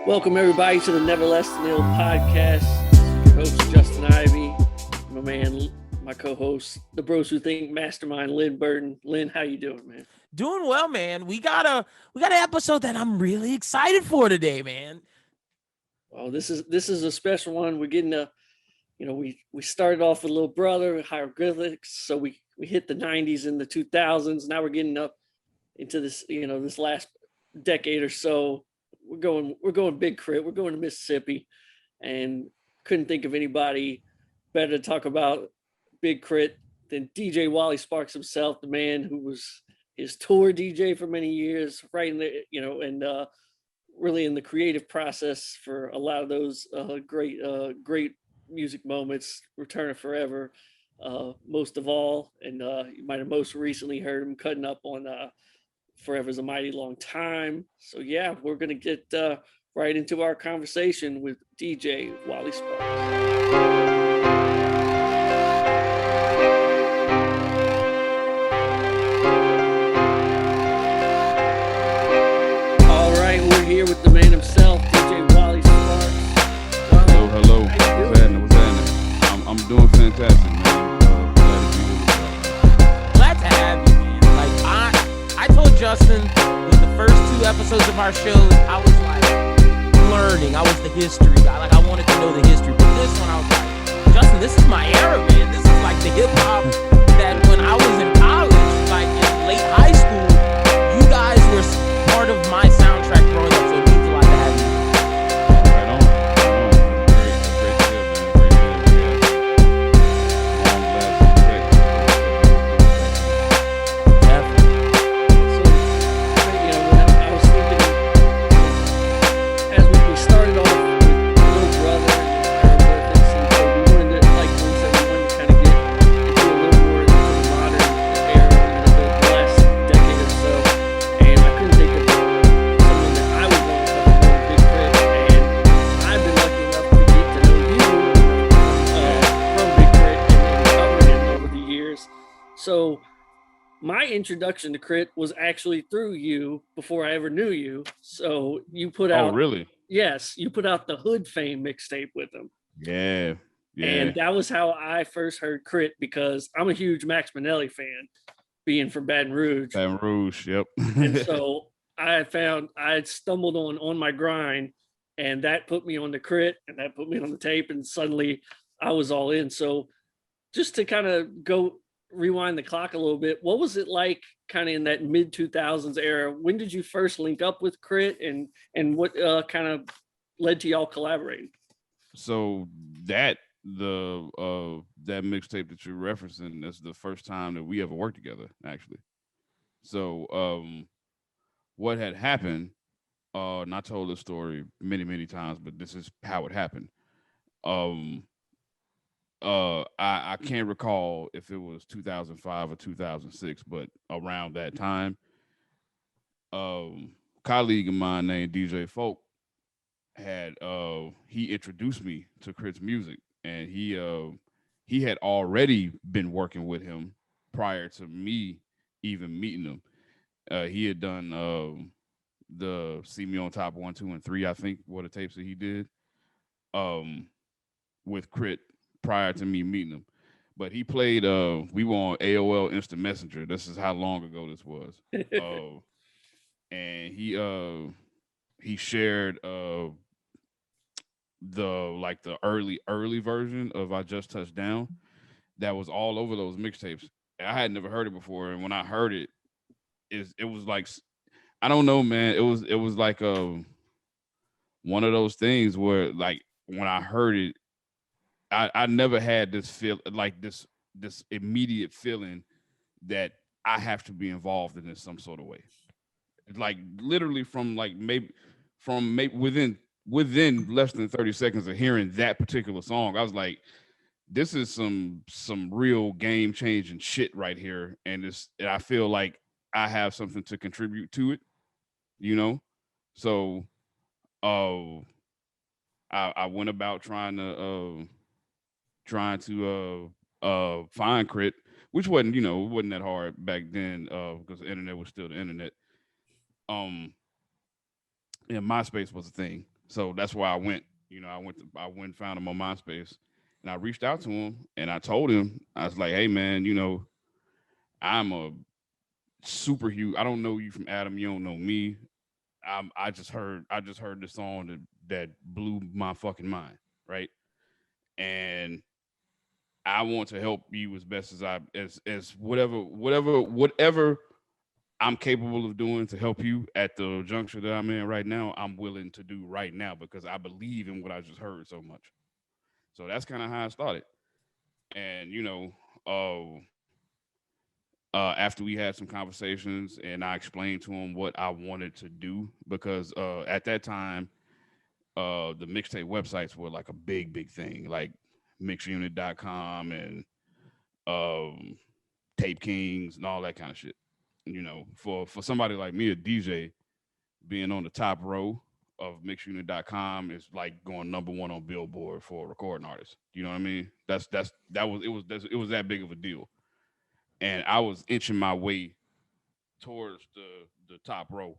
Welcome everybody to the Never Less Than Ill podcast. Your host Justin Ivy, my man, my co-host, the Bros Who Think Mastermind, Lyn Burton. Lyn, how you doing, man? Doing well, man. We got an episode that I'm really excited for today, man. Well, this is a special one. We're getting we started off with Little Brother with hieroglyphics, so we hit the 90s and the 2000s. Now we're getting up into this, this last decade or so. We're going Big KRIT. We're going to Mississippi, and couldn't think of anybody better to talk about Big KRIT than DJ Wally Sparks himself, the man who was his tour DJ for many years, right in the and really in the creative process for a lot of those great music moments. Return of Forever, most of all, and you might have most recently heard him cutting up on Forever's a Mighty Long Time. So yeah, we're gonna get right into our conversation with DJ Wally Sparks. All right, we're here with the man himself, DJ Wally Sparks. Hello. What's happening? I'm doing fantastic, man. Glad to have you, man. I told Justin with the first two episodes of our show, I was like learning. I was the history guy. Like I wanted to know the history. But this one, I was like, Justin, this is my era, man. This is like the hip hop that when I was in college, like in late high school, you guys were part of my soundtrack growing up. So it means a lot to have you. Right on. Great So my introduction to KRIT was actually through you before I ever knew you. So you put out, Oh, really? Yes, you put out the Hood Fame mixtape with him. Yeah. And that was how I first heard KRIT, because I'm a huge Max Minnelli fan, being from Baton Rouge. Baton Rouge, yep. And so I had stumbled on my grind, and that put me on the KRIT, and that put me on the tape, and suddenly I was all in. So just to kind of rewind the clock a little bit, what was it like kind of in that mid 2000s era? When did you first link up with KRIT, and what kind of led to y'all collaborating? So that mixtape that you're referencing, that's the first time that we ever worked together, actually. So what had happened, and I told this story many times, but this is how it happened. I can't recall if it was 2005 or 2006, but around that time, colleague of mine named DJ Folk had he introduced me to KRIT's music, and he had already been working with him prior to me even meeting him. He had done the See Me on Top 1, 2, and 3, I think, were the tapes that he did with KRIT prior to me meeting him. But he played we were on AOL Instant Messenger. This is how long ago this was. And he shared the early version of I Just Touched Down that was all over those mixtapes. And I had never heard it before, and when I heard it, it was like, I don't know, man. It was like one of those things where, like, when I heard it, I never had this feel, like this immediate feeling that I have to be involved in this some sort of way. Like literally from within less than 30 seconds of hearing that particular song, I was like, this is some real game changing shit right here. And I feel like I have something to contribute to it, So I went about trying to find KRIT, which wasn't that hard back then, because the internet was still the internet. And MySpace was a thing. So that's why I went. I went and found him on MySpace, and I reached out to him and I told him, I was like, hey man, I'm a super huge. I don't know you from Adam. You don't know me. I just heard this song that blew my fucking mind, right? And I want to help you as best as as whatever I'm capable of doing to help you at the juncture that I'm in right now. I'm willing to do right now because I believe in what I just heard so much. So that's kind of how I started. And after we had some conversations and I explained to him what I wanted to do because at that time the mixtape websites were like a big thing, like mixunit.com and um, Tape Kings and all that kind of shit. For somebody like me, a DJ, being on the top row of mixunit.com is like going number one on Billboard for a recording artist. You know what I mean? It was that big of a deal, and I was inching my way towards the top row.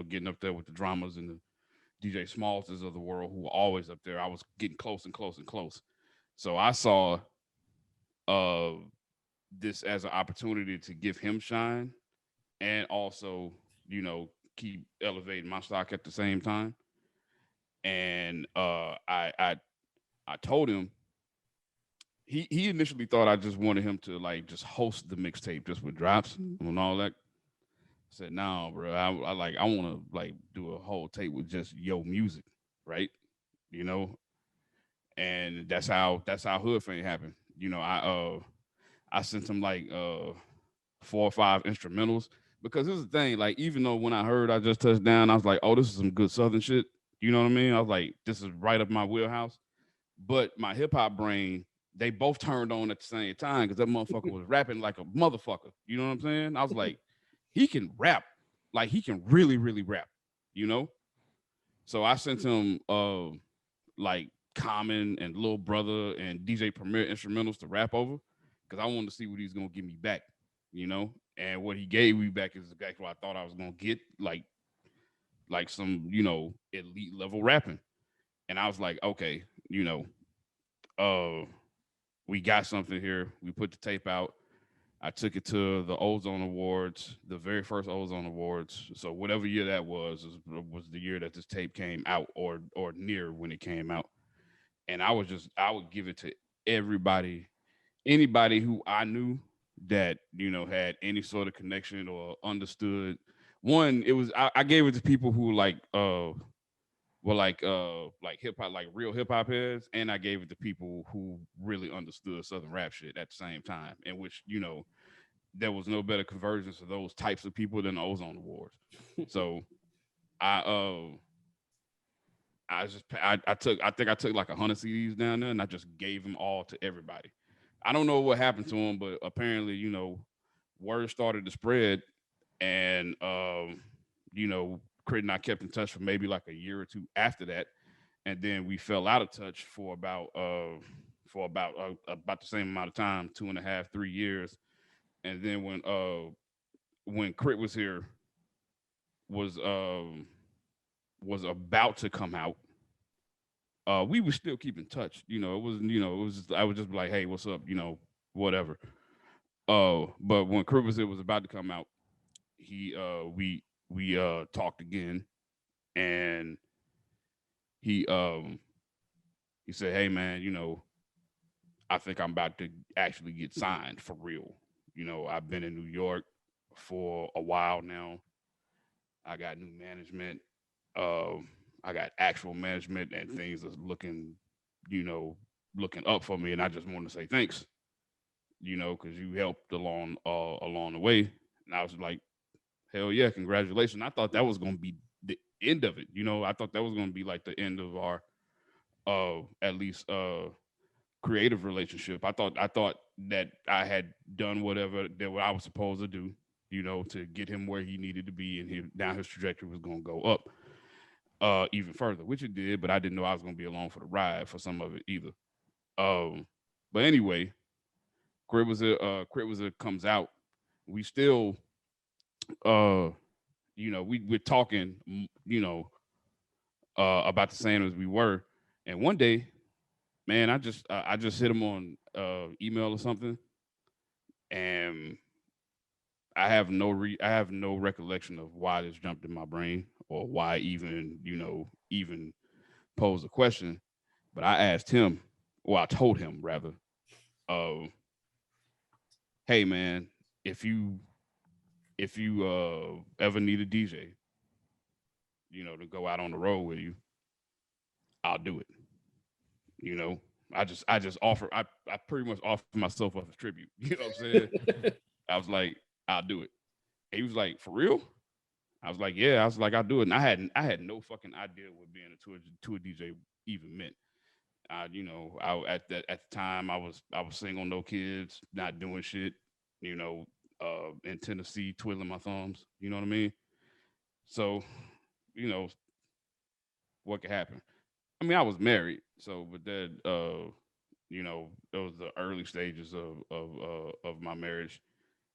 Getting up there with the dramas and the DJ Smallses of the world who were always up there. I was getting close and close and close. So I saw uh this as an opportunity to give him shine and also, keep elevating my stock at the same time. And I told him he initially thought I just wanted him to like just host the mixtape just with drops and all that. I said, no, bro, I want to like do a whole tape with just yo music, right? You know, and that's how Hood Fame happened. I sent him like 4 or 5 instrumentals because this is the thing. Like, even though when I heard I just touched down, I was like, oh, this is some good Southern shit. You know what I mean? I was like, this is right up my wheelhouse. But my hip hop brain, they both turned on at the same time because that motherfucker was rapping like a motherfucker. You know what I'm saying? I was like, he can rap, like he can really, really rap. You know? So I sent him like Common and Lil Brother and DJ Premier instrumentals to rap over because I wanted to see what he's gonna give me back, And what he gave me back is exactly what I thought I was gonna get, like some, elite level rapping. And I was like, okay, uh, we got something here. We put the tape out. I took it to the Ozone Awards, the very first Ozone Awards. So whatever year that was the year that this tape came out, or near when it came out. And I would give it to everybody, anybody who I knew that had any sort of connection or understood. One, I gave it to people who were like hip hop, like real hip hop heads, and I gave it to people who really understood Southern rap shit at the same time, in which there was no better convergence of those types of people than the Ozone Awards. So I I think I took like 100 CDs down there and I just gave them all to everybody. I don't know what happened to them, but apparently, word started to spread, and K.R.I.T and I kept in touch for maybe like a year or two after that, and then we fell out of touch for about the same amount of time, 2.5, 3 years, and then when K.R.I.T was here, was was about to come out, we would still keep in touch. I would just be like, hey, what's up? Whatever. But when K.R.I.T was about to come out, he we talked again, and he um he said, hey man, I think I'm about to actually get signed for real. I've been in New York for a while now. I got new management. I got actual management, and things are you know, looking up for me. And I just want to say thanks, because you helped along the way. And I was like, hell yeah, congratulations. I thought that was gonna be the end of it. I thought that was gonna be like the end of our at least creative relationship. I thought that I had done whatever that what I was supposed to do, to get him where he needed to be, and now his trajectory was gonna go up even further, which it did, but I didn't know I was gonna be along for the ride for some of it either. Um, but anyway, K.R.I.T was a comes out. We still we're talking, about the same as we were. And one day, man, I just hit him on email or something, and I have no recollection of why this jumped in my brain or why even even pose a question. But I asked him, or I told him rather, uh, hey man, if you ever need a DJ, to go out on the road with you, I'll do it. You know, I just offer I pretty much offer myself up as tribute. You know what I'm saying? I was like, I'll do it. And he was like, for real? I was like, yeah. I was like, I'll do it. And I had no fucking idea what being a tour DJ even meant. I at the time I was single, no kids, not doing shit, you know, in Tennessee, twiddling my thumbs. You know what I mean? So, you know, what could happen? I mean, I was married, so but then those the early stages of my marriage.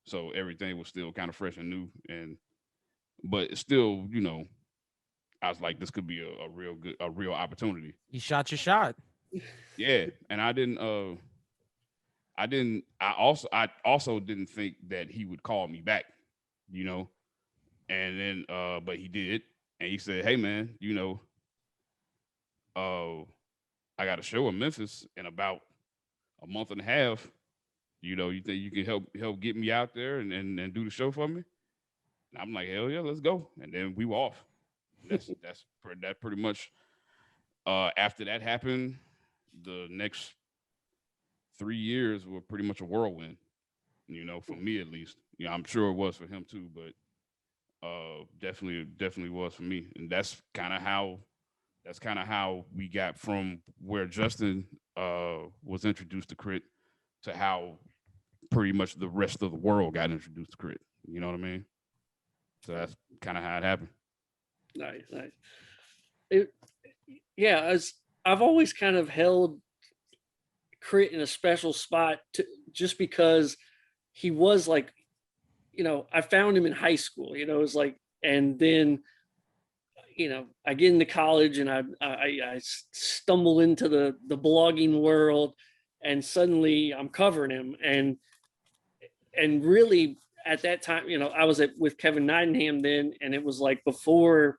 So everything was still kind of fresh and new, and but it's still, I was like, this could be a real opportunity. You shot your shot. Yeah, and I also didn't think that he would call me back, you know, and then but he did, and he said, hey man, uh, I got a show in Memphis in about a month and a half. You think you can help get me out there and do the show for me? And I'm like, hell yeah, let's go. And then we were off. That pretty much. After that happened, the next 3 years were pretty much a whirlwind. For me at least. I'm sure it was for him too, but definitely was for me. And that's kind of how we got from where Justin was introduced to K.R.I.T to how pretty much the rest of the world got introduced to K.R.I.T. You know what I mean? So that's kind of how it happened. Nice. Yeah, I've always kind of held K.R.I.T in a special spot just because he was like, I found him in high school. It was like, and then I get into college and I stumble into the blogging world, and suddenly I'm covering him, and really at that time, I was with Kevin Nightingham then, and it was like before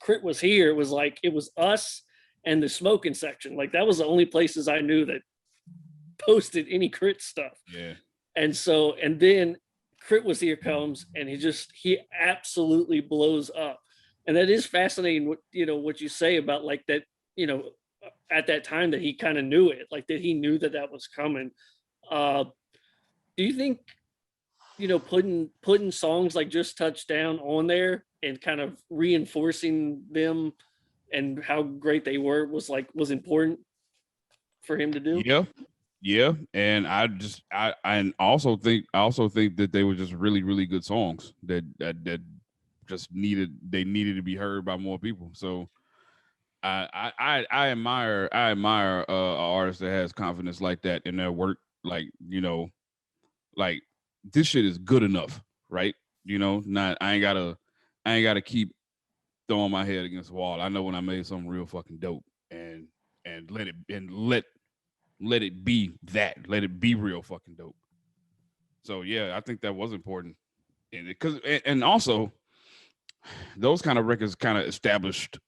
K.R.I.T was here. It was like it was us and the smoking section. Like that was the only places I knew that posted any K.R.I.T stuff. Yeah. And then K.R.I.T was Here Comes, and he absolutely blows up. And that is fascinating what you say about like that, at that time that he kind of knew it, like that he knew that was coming. Do you think, putting songs like Just Touchdown on there and kind of reinforcing them and how great they were was important for him to do? Yeah. And I also think that they were just really, really good songs that just needed to be heard by more people. So I admire an artist that has confidence like that in their work. Like, like this shit is good enough, right? Not I ain't gotta keep throwing my head against the wall. I know when I made something real fucking dope, and let it be that. Let it be real fucking dope. So yeah, I think that was important. And also those kind of records kind of established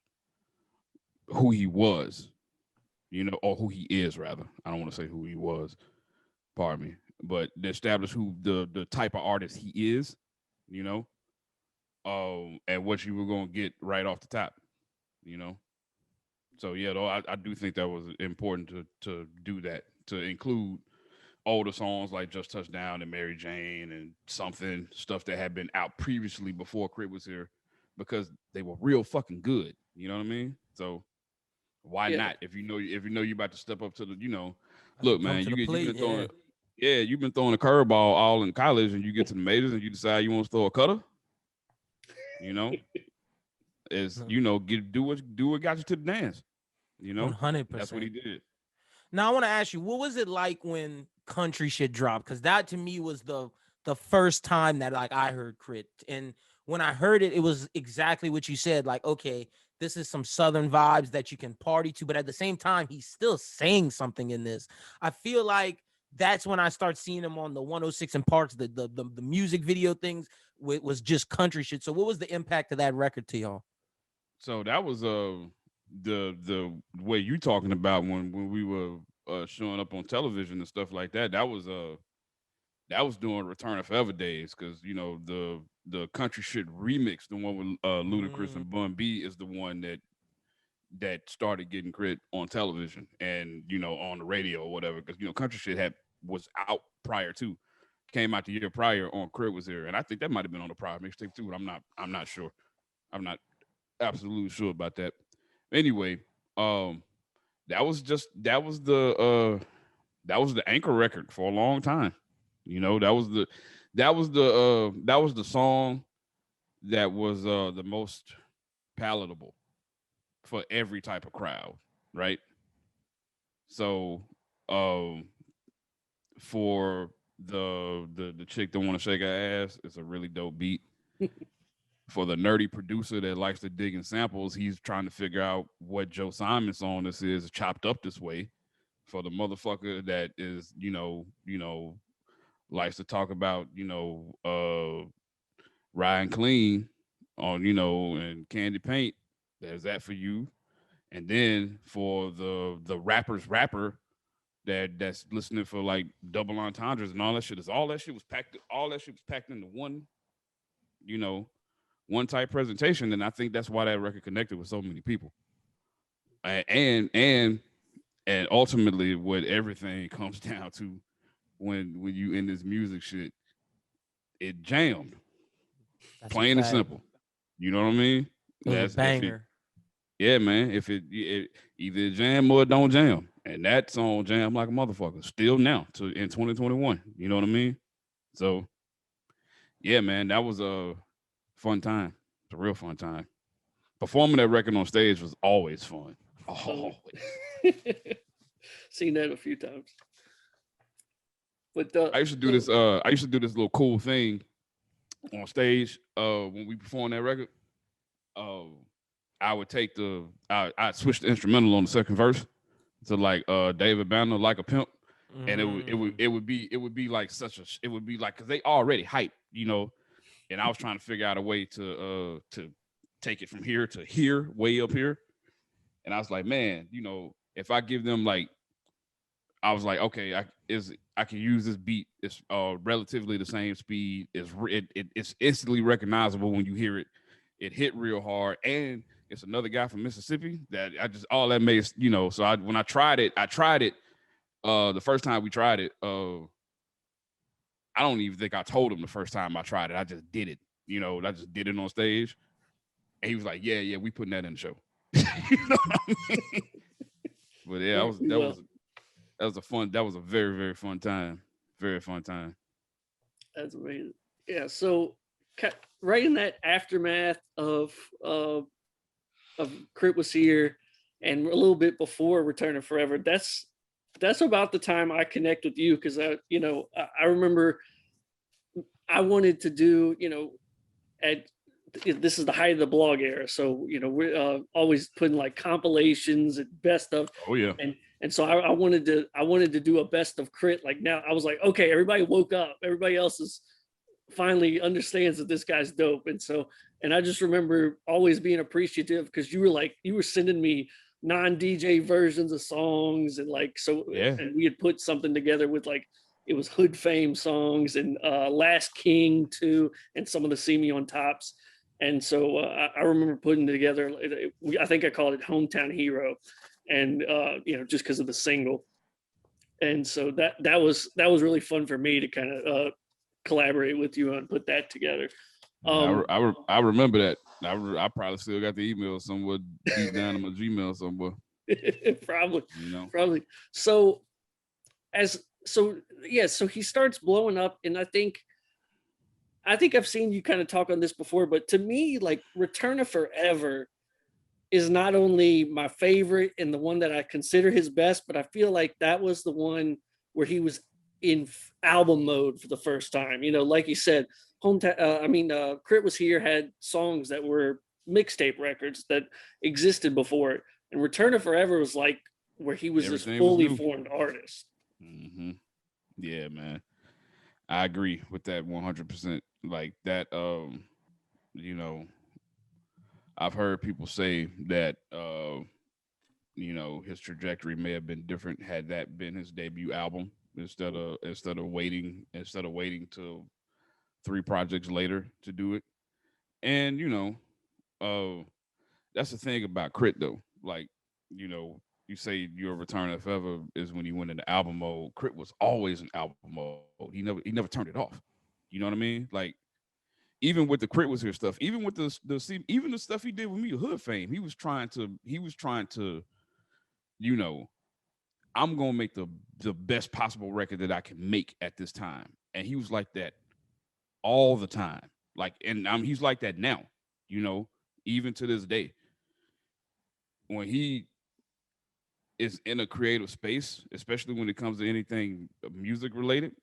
who he was, or who he is rather. I don't want to say who he was, pardon me, but they established who the type of artist he is, and what you were gonna get right off the top, So yeah, though I do think that was important to do that, to include older songs like Just Touchdown and Mary Jane and something, stuff that had been out previously before K.R.I.T was here, because they were real fucking good. You know what I mean? So why not? If you know you're about to step up to the, look, man, you've been throwing a curveball all in college, and you get to the majors and you decide you want to throw a cutter. Do what got you to the dance. 100%. That's what he did. Now I want to ask you, what was it like when Country shit dropped? Because that to me was the first time that like I heard K.R.I.T, and when I heard it, it was exactly what you said. Like, okay, this is some Southern vibes that you can party to, but at the same time, he's still saying something in this. I feel like that's when I start seeing him on the 106 and Parks, the music video things was just country shit. So what was the impact of that record to y'all? So that was the way you talking about when we were showing up on television and stuff like that. That was during Return of Forever days, because you know the country shit remix, the one with Ludacris and Bun B, is the one that started getting K.R.I.T on television and you know on the radio or whatever, because you know country shit was out prior to, came out the year prior on K.R.I.T was there, and I think that might have been on the prior mixtape too, but I'm not sure. I'm not absolutely sure about that. Anyway, that was the anchor record for a long time. You know, that was the song that was the most palatable for every type of crowd, right? So for the chick that want to shake her ass, it's a really dope beat. For the nerdy producer that likes to dig in samples, he's trying to figure out what Joe Simon's song this is, chopped up this way. For the motherfucker that is, likes to talk about, riding clean on, and candy paint, there's that for you. And then for the rapper that's listening for like double entendres and all that shit, all that shit was packed into one, one type presentation. And I think that's why that record connected with so many people. And ultimately what everything comes down to when you in this music shit, it jammed. That's plain and simple. You know what I mean? That's a banger. Yeah, man. If it either jam or it don't jam. And that song jam like a motherfucker. Still now in 2021. You know what I mean? So yeah, man, that was a fun time. It's a real fun time. Performing that record on stage was always fun. Always. Seen that a few times. But I used to do this. I used to do this little cool thing on stage when we performed that record. I would take I'd switch the instrumental on the second verse to like David Banner, Like a Pimp, and it would be like because they already hype, and I was trying to figure out a way to take it from here to here, way up here, and I was like, man, if I give them like, I was like, okay, I can use this beat. It's relatively the same speed. It's instantly recognizable when you hear it. It hit real hard, and it's another guy from Mississippi that all that made, So when I tried it. The first time we tried it, I don't even think I told him the first time I tried it. I just did it. I just did it on stage, and he was like, "Yeah, we putting that in the show." You know what I mean? But yeah, that was a very, very fun time. Very fun time. That's amazing. Yeah. So right in that aftermath of K.R.I.T was here, and a little bit before Return of Forever, that's about the time I connect with you, because I remember I wanted to do, this is the height of the blog era, so we're always putting like compilations and best of. Oh yeah. And so I wanted to do a best of K.R.I.T. Like now I was like, okay, everybody woke up, everybody else is finally understands that this guy's dope. And I just remember always being appreciative, because you were sending me non-DJ versions of songs, and like, so yeah. And we had put something together with like, it was Hood Fame songs and Last King too, and some of the See Me on Tops. And so I remember putting together, I think I called it Hometown Hero, and just because of the single. And so that was really fun for me to kind of collaborate with you and put that together. I remember that. I probably still got the email somewhere deep down in my Gmail somewhere. Probably. So he starts blowing up, and I think I've seen you kind of talk on this before, but to me, like Return of Forever is not only my favorite and the one that I consider his best, but I feel like that was the one where he was in album mode for the first time. Like you said, K.R.I.T was here, had songs that were mixtape records that existed before it. And Return of Forever was like where he was this Everything was fully new. formed artist. Mm-hmm. Yeah, man. I agree with that 100%. Like that, you know, I've heard people say that, you know, his trajectory may have been different had that been his debut album instead of waiting till 3 projects later to do it. And you know, uh, that's the thing about K.R.I.T though. Like, you know, you say your return if ever is when you went into album mode. K.R.I.T was always in album mode. He never turned it off. You know what I mean? Like even with the K.R.I.T was here stuff, even with even the stuff he did with me, Hood Fame, he was trying to, you know, I'm gonna make the best possible record that I can make at this time. And he was like that all the time. Like, and he's like that now, you know, even to this day. When he is in a creative space, especially when it comes to anything music related,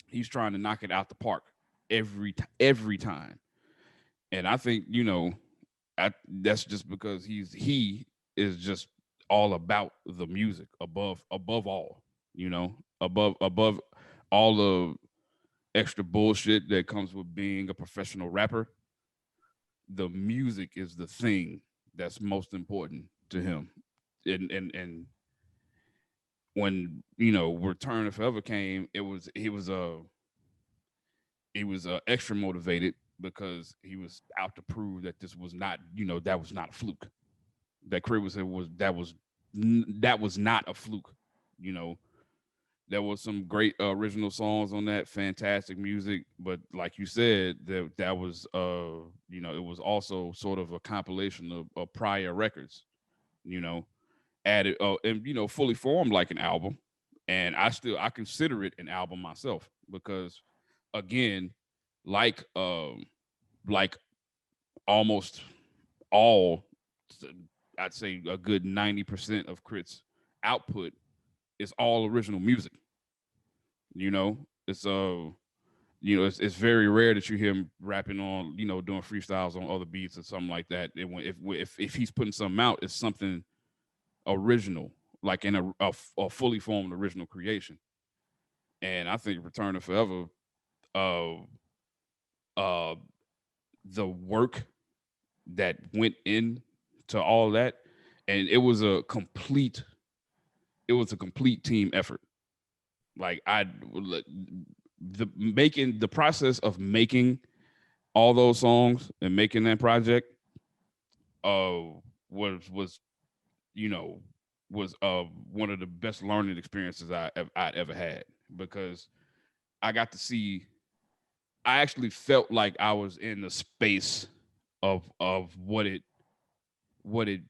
he's trying to knock it out the park every time. And I think, you know, that's just because he is just all about the music above all, you know, above all the extra bullshit that comes with being a professional rapper. The music is the thing that's most important to him. And when, you know, Return of Forever came, he was extra motivated because he was out to prove that this was not, you know, that was not a fluke. That K.R.I.T that was not a fluke. You know, there was some great original songs on that, fantastic music, but like you said, that was you know, it was also sort of a compilation of prior records, you know, added and you know, fully formed like an album. And I consider it an album myself because again, like like almost all, I'd say a good 90% of K.R.I.T's output is all original music. You know, it's you know, it's very rare that you hear him rapping on, you know, doing freestyles on other beats or something like that. If he's putting something out, it's something original, like in a fully formed original creation. And I think Return of Forever, uh, uh, the work that went in to all that, and it was a complete team effort. Like the process of making all those songs and making that project uh was you know was one of the best learning experiences I'd ever had because I got to see, I actually felt like I was in the space of what it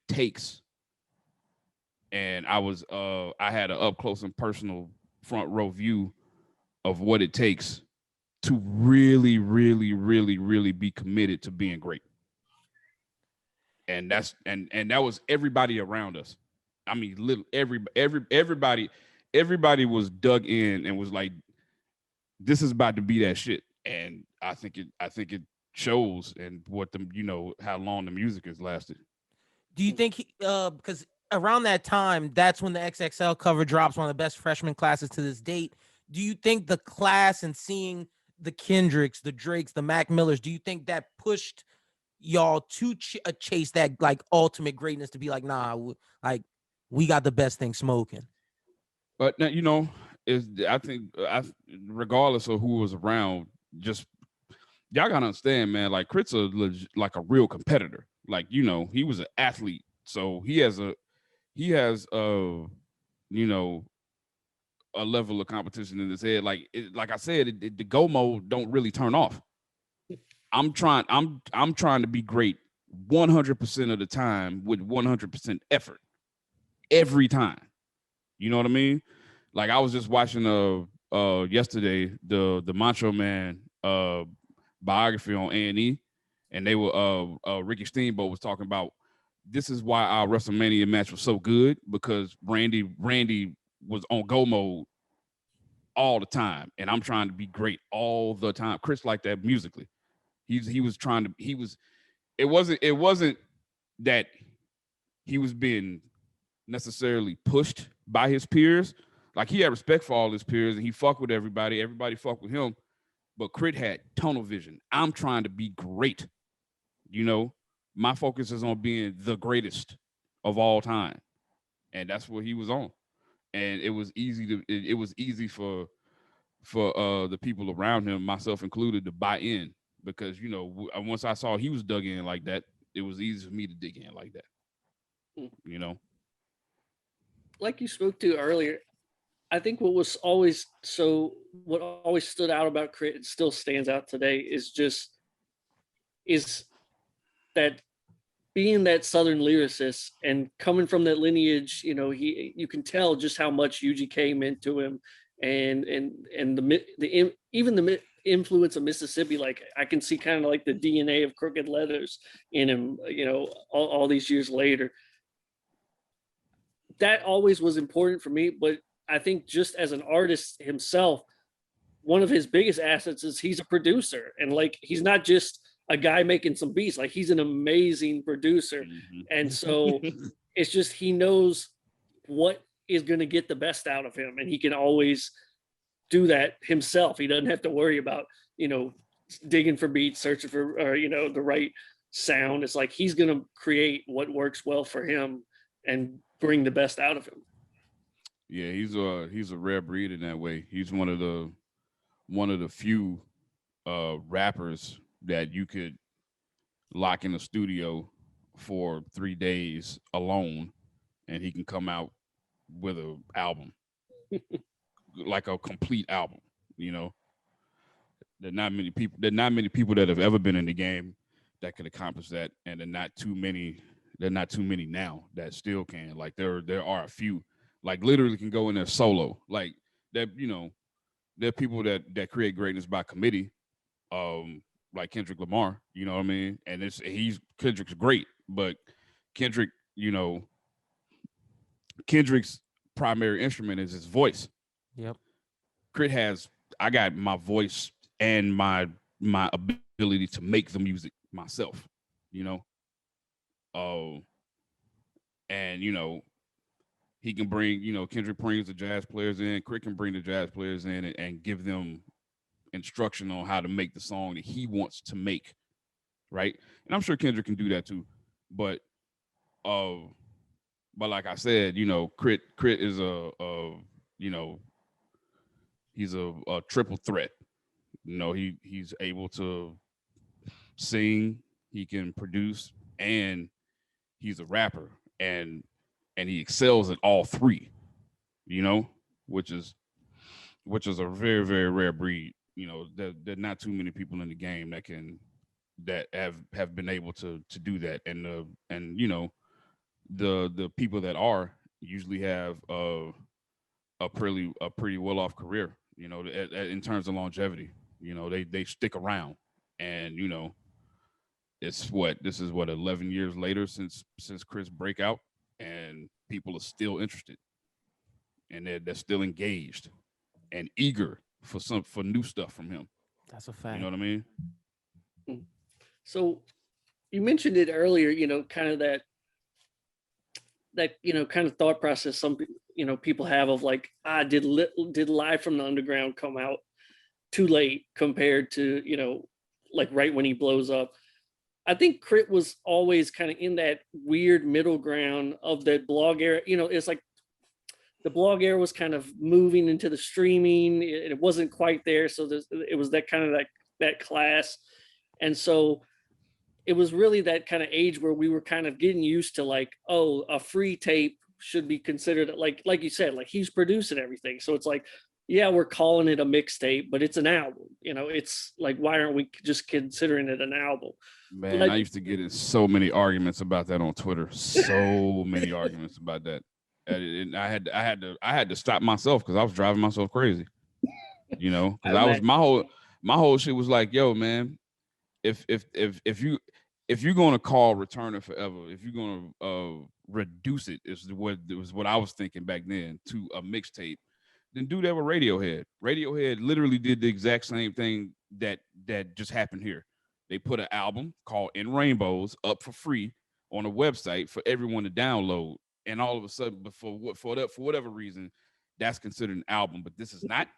takes, and I had an up close and personal front row view of what it takes to really be committed to being great. And and that was everybody around us. I mean, little everybody was dug in and was like, this is about to be that shit. And I think it shows and what the, you know, how long the music has lasted. Do you think because around that time, that's when the XXL cover drops, one of the best freshman classes to this date. Do you think the class and seeing the Kendricks, the Drakes, the Mac Millers, do you think that pushed y'all to chase that like ultimate greatness to be like, nah, like we got the best thing smoking? But now, you know, is I think regardless of who was around, just y'all gotta understand, man. Like K.R.I.T's like a real competitor. Like, you know, he was an athlete, so he has you know, a level of competition in his head. Like like I said, the go mode don't really turn off. I'm trying to be great 100% of the time with 100% effort every time. You know what I mean? Like I was just watching yesterday the Macho Man biography on A&E, and they were Ricky Steamboat was talking about this is why our WrestleMania match was so good because Randy was on go mode all the time, and I'm trying to be great all the time. Chris like that musically. He was trying to it wasn't that he was being necessarily pushed by his peers. Like he had respect for all his peers and he fucked with everybody. Everybody fucked with him. But K.R.I.T had tunnel vision. I'm trying to be great. You know, my focus is on being the greatest of all time. And that's what he was on. And it was easy for the people around him, myself included, to buy in because, you know, once I saw he was dug in like that, it was easy for me to dig in like that. You know, Like you spoke to earlier, I think what always stood out about K.R.I.T and still stands out today is that being that Southern lyricist and coming from that lineage, you can tell just how much UGK meant to him, and even the influence of Mississippi. Like I can see kind of like the DNA of Crooked Letters in him, all these years later. That always was important for me, but I think just as an artist himself, one of his biggest assets is he's a producer, and like he's not just a guy making some beats, like he's an amazing producer. And so it's just he knows what is going to get the best out of him, and he can always do that himself. He doesn't have to worry about digging for beats, searching for the right sound. It's like he's going to create what works well for him and bring the best out of him. Yeah, he's a rare breed in that way. He's one of the few rappers that you could lock in the studio for 3 days alone and he can come out with a album. Like a complete album, you know. There's not many people that have ever been in the game that could accomplish that, and they're not too many now that still can. Like there are a few, like literally can go in there solo. Like that, there are people that create greatness by committee, like Kendrick Lamar, you know what I mean? And Kendrick's great, but Kendrick's primary instrument is his voice. Yep. K.R.I.T I got my voice and my ability to make the music myself, and he can bring, Kendrick brings the jazz players in, K.R.I.T can bring the jazz players in and give them instruction on how to make the song that he wants to make, right? And I'm sure Kendrick can do that too, but like I said, K.R.I.T is he's a triple threat. He's able to sing, he can produce, and he's a rapper, and he excels at all three, which is a very, very rare breed. There are not too many people in the game that have been able to do that, and the people that are usually have a pretty well off career, in terms of longevity. They stick around, and this is 11 years later since K.R.I.T's breakout, and people are still interested, and they're still engaged and eager for new stuff from him. That's a fact. You know what I mean? So you mentioned it earlier, kind of that kind of thought process some people have of like, did Live from the Underground come out too late compared to like right when he blows up? I think K.R.I.T was always kind of in that weird middle ground of that blog era. It's like the blog era was kind of moving into the streaming. It wasn't quite there, so it was that kind of that class, and so it was really that kind of age where we were kind of getting used to like, oh, a free tape should be considered like you said, like he's producing everything. So it's like, yeah, we're calling it a mixtape, but it's an album. It's like, why aren't we just considering it an album? Man, I used to get in so many arguments about that on Twitter. So many arguments about that. And I had to stop myself because I was driving myself crazy. Because I was my whole shit was like, yo, man, if you're gonna call Returner Forever, if you're gonna reduce it, is what I was thinking back then, to a mixtape, then do that with Radiohead. Radiohead literally did the exact same thing that just happened here. They put an album called In Rainbows up for free on a website for everyone to download. And all of a sudden, but for whatever reason, that's considered an album. But this is not.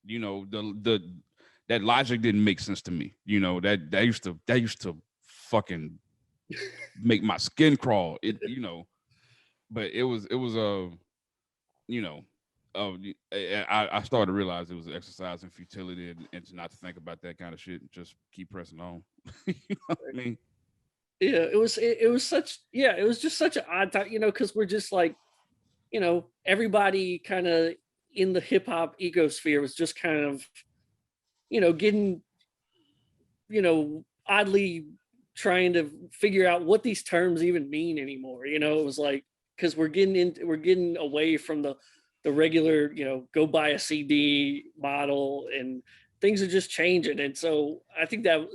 You know, that logic didn't make sense to me. You know, that used to fucking make my skin crawl. It, you know, but it was you know, I started to realize it was an exercise in futility and to not to think about that kind of shit and just keep pressing on. You know what I mean? Yeah, it was such, yeah, it was just such an odd time, you know, because we're just like, you know, everybody kind of in the hip hop ecosphere was just kind of, you know, getting, you know, oddly trying to figure out what these terms even mean anymore. You know, it was like, because we're getting away from the regular, you know, go buy a CD model, and things are just changing. And so I think that,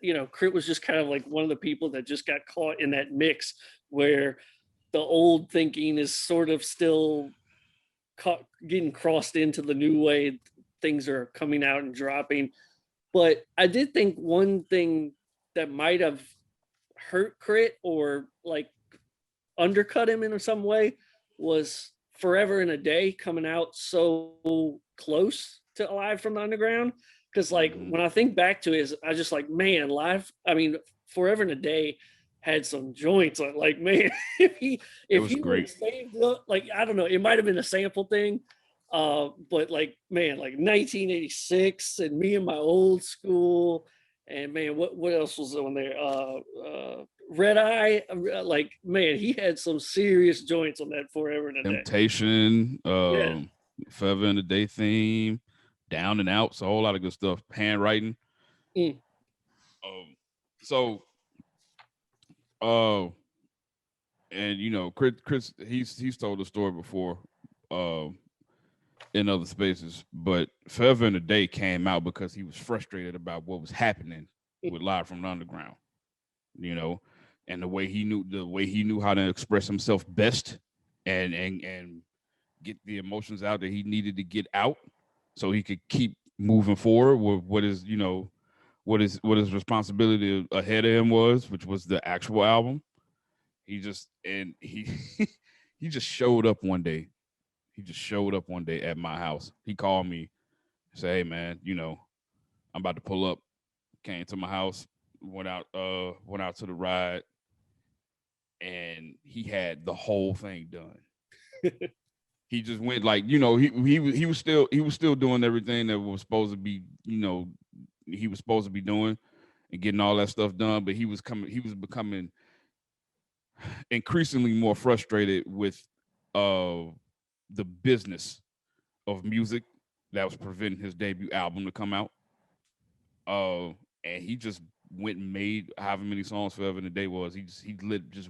you know, K.R.I.T was just kind of like one of the people that just got caught in that mix where the old thinking is sort of still getting crossed into the new way things are coming out and dropping. But I did think one thing that might have hurt K.R.I.T or like undercut him in some way was Forever and a Day coming out so close to Live from the Underground. Because like when I think back to it, I just like, man, Forever and a Day had some joints. Like, man, if he great. saved up, like, I don't know, it might have been a sample thing. But like, man, like 1986 and Me and My Old School, and man, what else was on there? Red Eye, like, man, he had some serious joints on that Forever and a Day. Temptation, Forever and a Day theme, Down and Out, so a whole lot of good stuff. Handwriting. And you know, Chris, he's told the story before, in other spaces, but Forever and a Day came out because he was frustrated about what was happening with Live from the Underground, you know, and the way he knew how to express himself best and get the emotions out that he needed to get out so he could keep moving forward with what his responsibility ahead of him was, which was the actual album. He just showed up one day. He just showed up one day at my house. He called me, said, "Hey man, you know, I'm about to pull up." Came to my house, went out to the ride, and he had the whole thing done. He just went, like, you know, he was still doing everything that was supposed to be, you know, he was supposed to be doing and getting all that stuff done, but he was becoming increasingly more frustrated with the business of music that was preventing his debut album to come out. And he just went and made however many songs Forever and a Day was. He just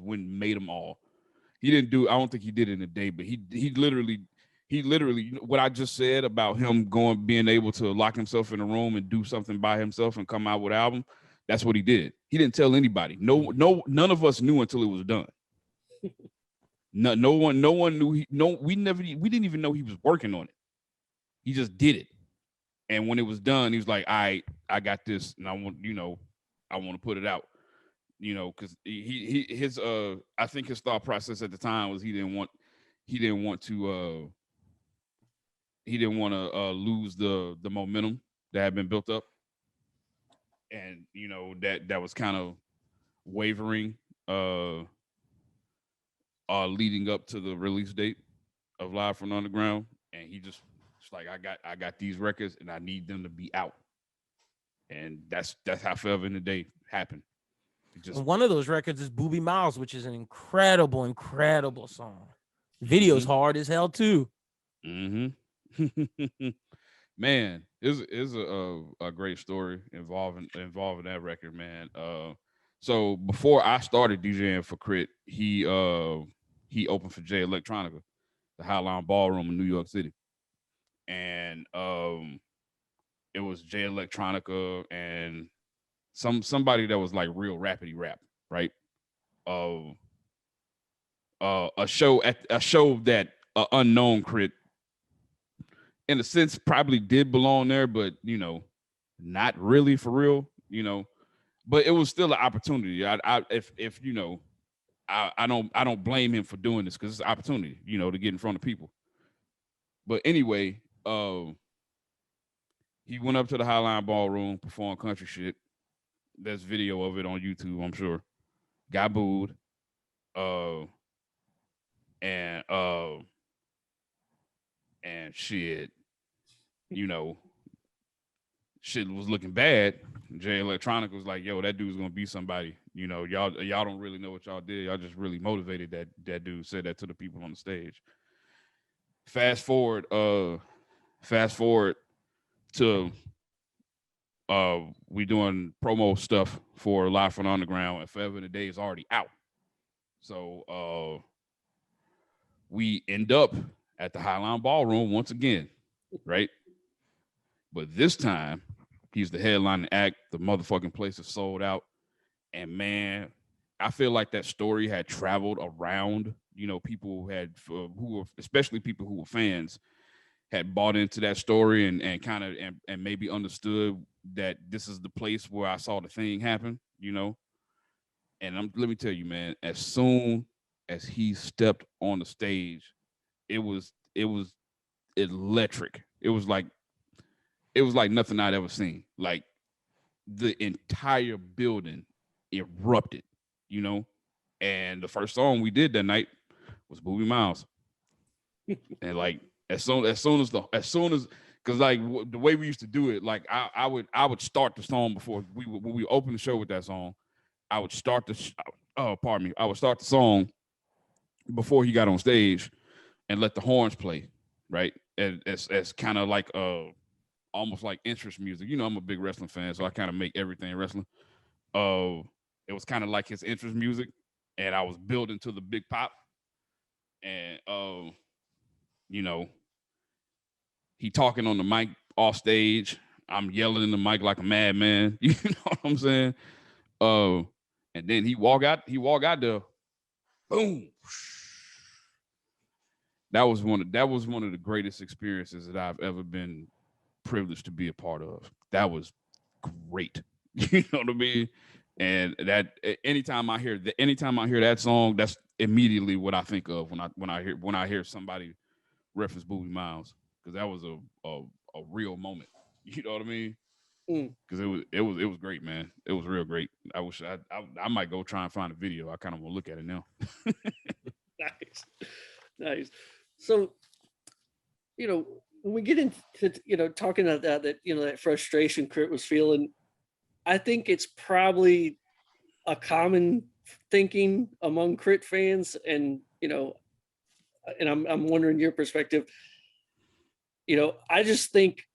went and made them all. He didn't do, I don't think he did it in a day, but he literally, you know, what I just said about him being able to lock himself in a room and do something by himself and come out with an album. That's what he did. He didn't tell anybody. None of us knew until it was done. No one knew. We didn't even know he was working on it. He just did it. And when it was done, he was like, I got this, and I want to put it out, you know, because I think his thought process at the time was he didn't want to lose the momentum that had been built up, and you know that was kind of wavering leading up to the release date of Live from the Underground, and he just like, I got these records and I need them to be out. And that's how Forever and a Day happened. And one of those records is Booby Miles, which is an incredible song. Video's hard as hell too. Man, is a great story involving that record, man. So before I started DJing for K.R.I.T, he opened for J Electronica, the Highline Ballroom in New York City. And it was J Electronica and somebody that was like real rapidy rap, right? A show that unknown K.R.I.T, in a sense, probably did belong there, but you know, not really for real, you know. but it was still an opportunity. If you know, I don't blame him for doing this because it's an opportunity, you know, to get in front of people. But anyway, he went up to the Highline Ballroom, performed country shit. There's video of it on YouTube, I'm sure. Got booed. Uh, and and shit, you know, shit was looking bad. Jay Electronica was like, "Yo, that dude's gonna be somebody." You know, y'all don't really know what y'all did. Y'all just really motivated that dude. Said that to the people on the stage. Fast forward to we doing promo stuff for Live from the Underground, and Forever in a Day is already out. So we end up at the Highline Ballroom once again, right? But this time, he's the headlining act. The motherfucking place is sold out. And man, I feel like that story had traveled around. You know, people had who were, especially people who were fans, had bought into that story and kind of and maybe understood that this is the place where I saw the thing happen. You know, and let me tell you, man, as soon as he stepped on the stage, it was electric. It was like nothing I'd ever seen. Like the entire building erupted, you know. And the first song we did that night was Booby Miles. And like as soon as because like the way we used to do it, like I would start the song before when we opened the show with that song. I would start I would start the song before he got on stage and let the horns play, right? As kind of like almost like interest music. You know, I'm a big wrestling fan, so I kind of make everything wrestling. It was kind of like his interest music, and I was building to the big pop. And you know, he talking on the mic off stage. I'm yelling in the mic like a madman. You know what I'm saying? And then he walk out there, boom. That was one of the greatest experiences that I've ever been privileged to be a part of. That was great. You know what I mean? And that anytime I hear that song, that's immediately what I think of when I hear somebody reference Booby Miles, because that was a real moment. You know what I mean? Because it was great, man. It was real great. I wish I might go try and find a video. I kind of want to look at it now. Nice. So, you know, when we get into, you know, talking about that, you know, that frustration KRIT was feeling, I think it's probably a common thinking among KRIT fans. And, you know, and I'm wondering your perspective. You know, I just think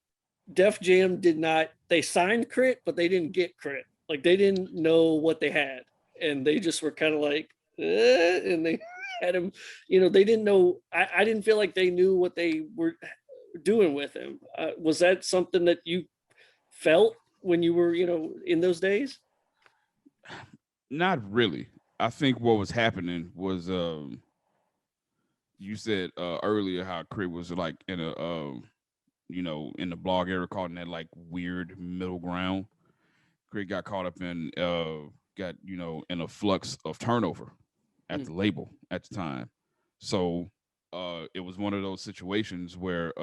Def Jam they signed KRIT, but they didn't get KRIT. Like they didn't know what they had. And they just were kind of like, and they had him, you know, they didn't know. I didn't feel like they knew what they were doing with him. Was that something that you felt when you were, you know, in those days? Not really. I think what was happening was you said earlier how KRIT was like in a you know, in the blog era caught in that like weird middle ground. KRIT got caught up in got, you know, in a flux of turnover at the label at the time. So it was one of those situations where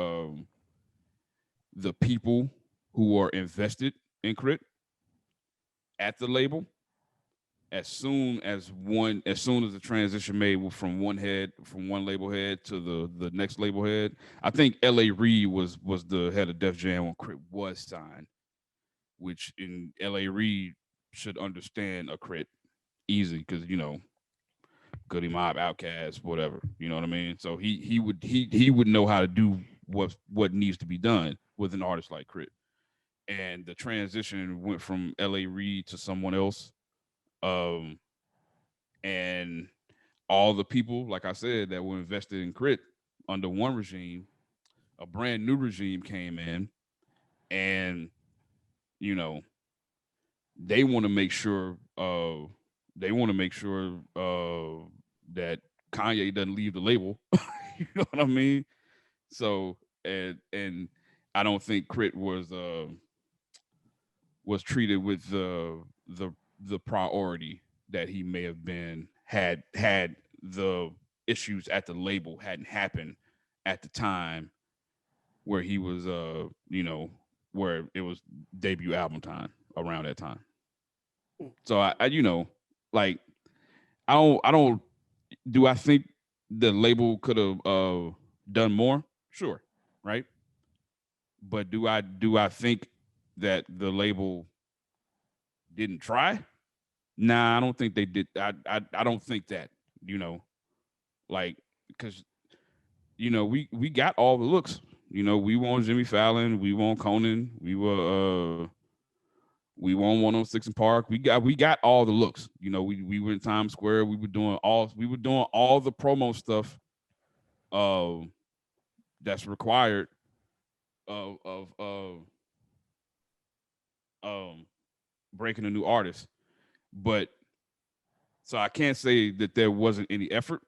the people who are invested in KRIT at the label, as soon as the transition made from one label head to the next label head, I think L.A. Reid was the head of Def Jam when KRIT was signed, which in L.A. Reid should understand a KRIT easy because, you know, Goody Mob, Outkast, whatever, you know what I mean. So he would know how to do what needs to be done with an artist like KRIT. And the transition went from L.A. Reid to someone else. And all the people, like I said, that were invested in KRIT under one regime, a brand new regime came in, and you know, they want to make sure that Kanye doesn't leave the label. You know what I mean? So and I don't think KRIT was treated with the the priority that he may have been had the issues at the label hadn't happened at the time where he was where it was debut album time around that time. So I like I don't do I think the label could have done more? Sure, right? But do I think that the label didn't try? Nah, I don't think they did. I don't think that, like, because we got all the looks. We want Jimmy Fallon, we want Conan, we won 106 in Park. We got all the looks. We were in Times Square. We were doing all the promo stuff uh that's required of um breaking a new artist. But so I can't say that there wasn't any effort.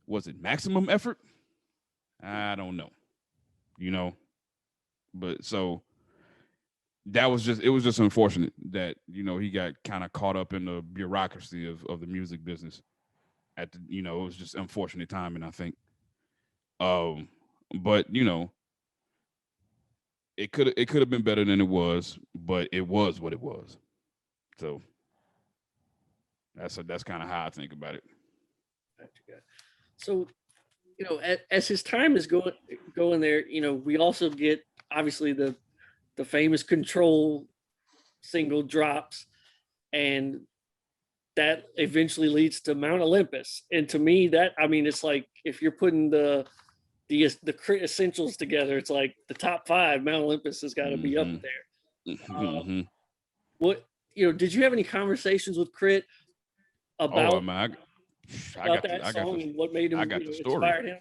Was it maximum effort? I don't know. You know, but so it was just unfortunate that he got kind of caught up in the bureaucracy of the music business it was just unfortunate timing, I think. um but it could have been better than it was, but it was what it was. So that's kind of how I think about it. So, as his time is going there, we also get obviously the famous Control single drops, and that eventually leads to Mount Olympus. And to me, it's like if you're putting the KRIT essentials together, it's like the top 5. Mount Olympus has got to be up there. Mm-hmm. What did you have any conversations with KRIT about? That song and what made him inspired him?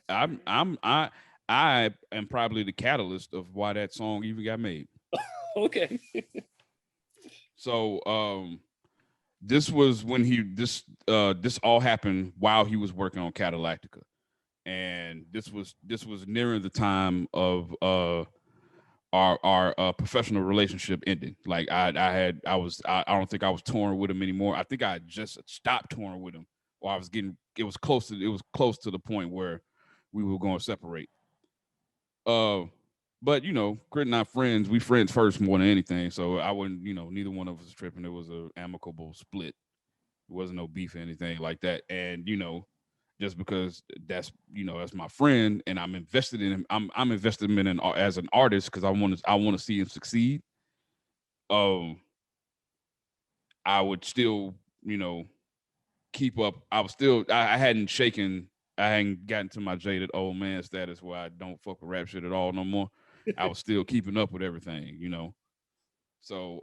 I am probably the catalyst of why that song even got made. Okay. So this was when this all happened while he was working on Catalactica. And this was nearing the time of our professional relationship ending. Like I don't think I was touring with him anymore. I think I had just stopped touring with him, or it was close to the point where we were going to separate. But KRIT and I friends. We friends first more than anything. So I wouldn't, neither one of us was tripping. It was an amicable split. It wasn't no beef or anything like that. And just because that's my friend and I'm invested in him, I'm invested in him as an artist because I want to see him succeed. I would still keep up. I hadn't gotten to my jaded old man status where I don't fuck with rap shit at all no more. I was still keeping up with everything, So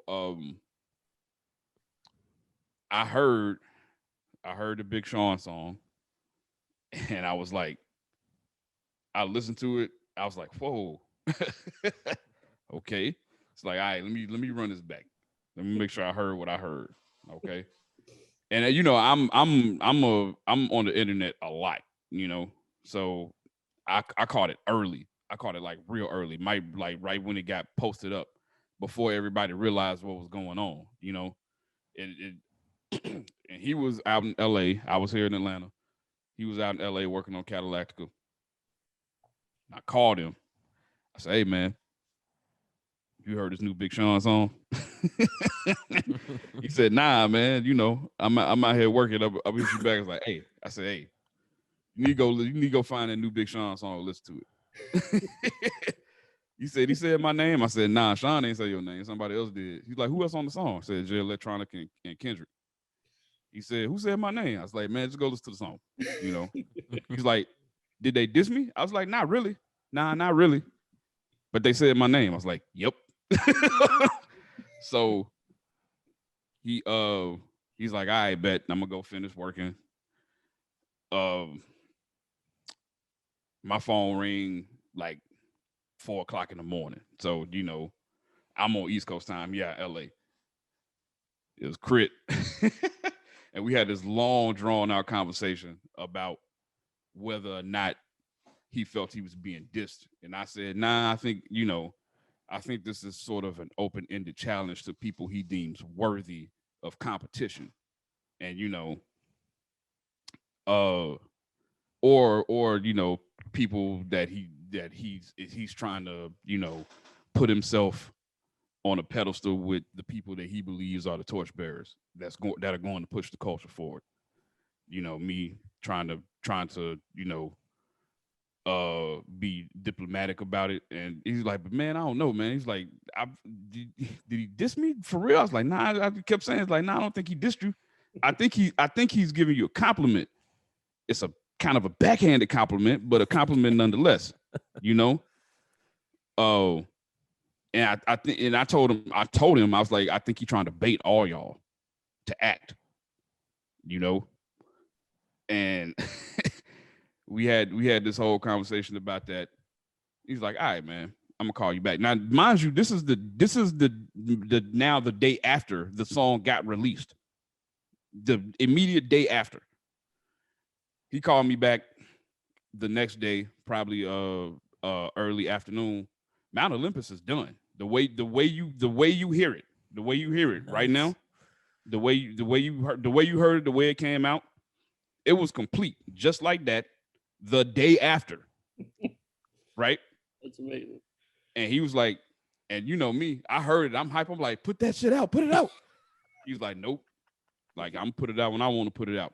I heard the Big Sean song, and I was like, I listened to it. I was like, whoa, okay. It's like, all right, let me run this back. Let me make sure I heard what I heard. Okay. And I'm on the internet a lot, so I caught it early. I caught it like real early, like right when it got posted up, before everybody realized what was going on. And he was out in L.A. I was here in Atlanta. He was out in L.A. working on Catalactica. I called him. I said, "Hey man, you heard this new Big Sean song?" He said, "Nah, man. I'm out here working. I'll be back." I was like, "Hey," I said, "Hey, you need to go find that new Big Sean song and listen to it." He said my name. I said, "Nah, Sean ain't say your name. Somebody else did." He's like, "Who else on the song?" I said, "J Electronica and Kendrick." He said, "Who said my name?" I was like, "Man, just go listen to the song." He's like, "Did they diss me?" I was like, "Not really. Nah, not really. But they said my name." I was like, "Yep." So he's like, "All right, bet I'm gonna go finish working." My phone ring like 4:00 in the morning. So I'm on East Coast time. Yeah, LA. It was KRIT. And we had this long, drawn out conversation about whether or not he felt he was being dissed. And I said, "Nah, I think this is sort of an open-ended challenge to people he deems worthy of competition, and or people that he's trying to put himself on a pedestal with the people that he believes are the torchbearers that are going to push the culture forward. Me trying to be diplomatic about it, and he's like, but man, I don't know, man. He's like, did he diss me for real? I was like, nah. I kept saying, it's like, nah, I don't think he dissed you. I think he's giving you a compliment. It's a kind of a backhanded compliment, but a compliment nonetheless. Oh, and I think, and I told him, I was like, I think he's trying to bait all y'all to act, and we had this whole conversation about that. He's like, all right, man, I'm gonna call you back. Now, mind you, this is the now the day after the song got released, the immediate day after. He called me back the next day, probably early afternoon. Mount Olympus is done. The way you hear it nice. Right now, the way you heard it, the way it came out, it was complete, just like that. The day after, right? That's amazing. And he was like, and me, I heard it. I'm hype. I'm like, put that shit out, put it out. He was like, nope. Like, I'm put it out when I want to put it out.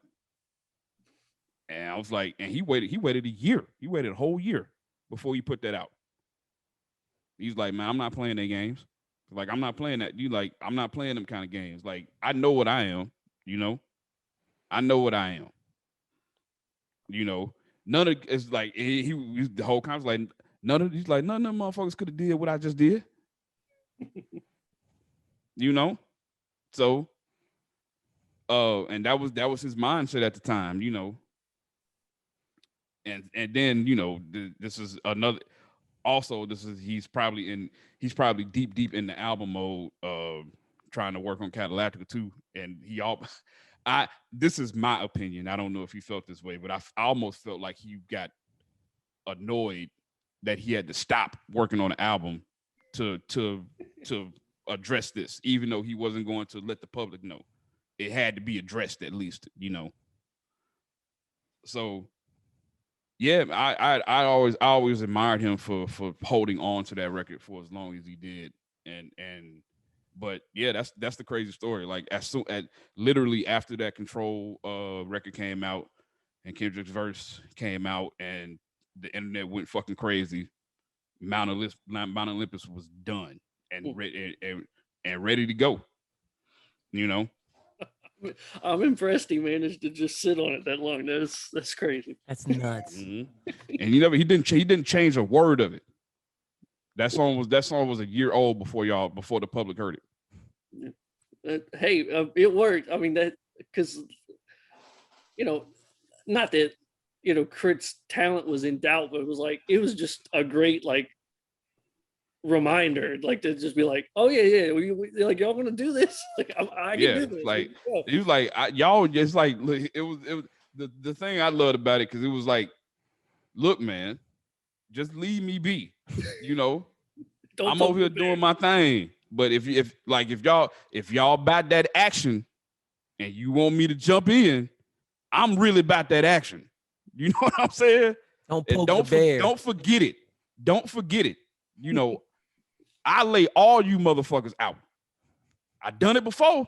And I was like, and he waited a year. He waited a whole year before he put that out. He's like, man, I'm not playing their games. Like, I'm not playing that. I'm not playing them kind of games. Like, I know what I am, I know what I am. None of it's like he the whole conference like none of them motherfuckers could have did what I just did. So and that was his mindset at the time, and then this is another. Also, he's probably deep in the album mode, trying to work on Electronica too, and this is my opinion. I don't know if he felt this way, but I almost felt like he got annoyed that he had to stop working on the album to address this, even though he wasn't going to let the public know. It had to be addressed at least, So yeah, I always admired him for holding on to that record for as long as he did, but yeah, that's the crazy story. Like literally after that Control record came out and Kendrick's verse came out and the internet went fucking crazy, Mount Olympus was done and ready to go. I'm impressed he managed to just sit on it that long. That's crazy. That's nuts. Mm-hmm. And he didn't change a word of it. That song was a year old before the public heard it. Hey, it worked. I mean, that because not that K.R.I.T's talent was in doubt, but it was just a great reminder, to just be like, oh yeah, like y'all want to do this? Like I can do this. Like he was like, y'all just like it was the thing I loved about it because it was like, look, man, just leave me be. I'm over here doing my thing. But if y'all about that action and you want me to jump in, I'm really about that action. You know what I'm saying? Don't poke the bear. Don't forget it. Don't forget it. I lay all you motherfuckers out. I done it before.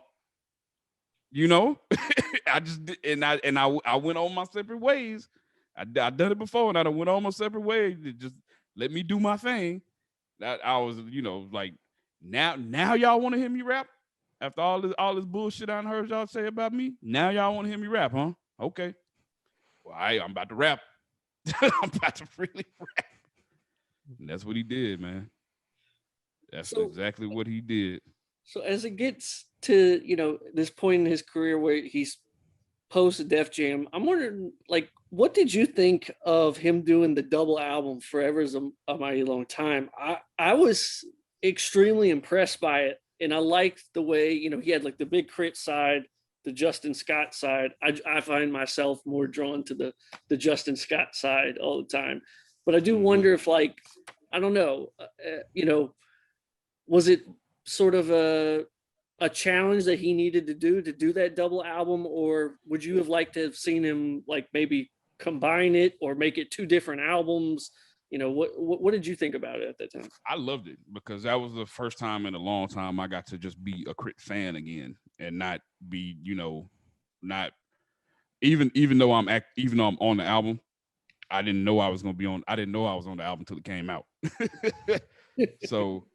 I just and I went on my separate ways. I done it before and I done went on my separate ways. Just let me do my thing. That I was, like now y'all want to hear me rap after all this bullshit I heard y'all say about me. Now y'all want to hear me rap, huh? Okay. Well, I'm about to rap. I'm about to really rap. And that's what he did, man. That's exactly what he did. So as it gets to, this point in his career where he's post Def Jam, I'm wondering, what did you think of him doing the double album Forever is a Mighty Long Time? I was extremely impressed by it. And I liked the way, he had the Big KRIT side, the Justin Scott side. I find myself more drawn to the Justin Scott side all the time. But I do wonder if I don't know, was it sort of a a challenge that he needed to do that double album, or would you have liked to have seen him like maybe combine it or make it two different albums? You know, what did you think about it at that time? I loved it because that was the first time in a long time I got to just be a K.R.I.T fan again and not be, not even though I'm on the album, I didn't know I was gonna be on. I didn't know I was on the album until it came out. So,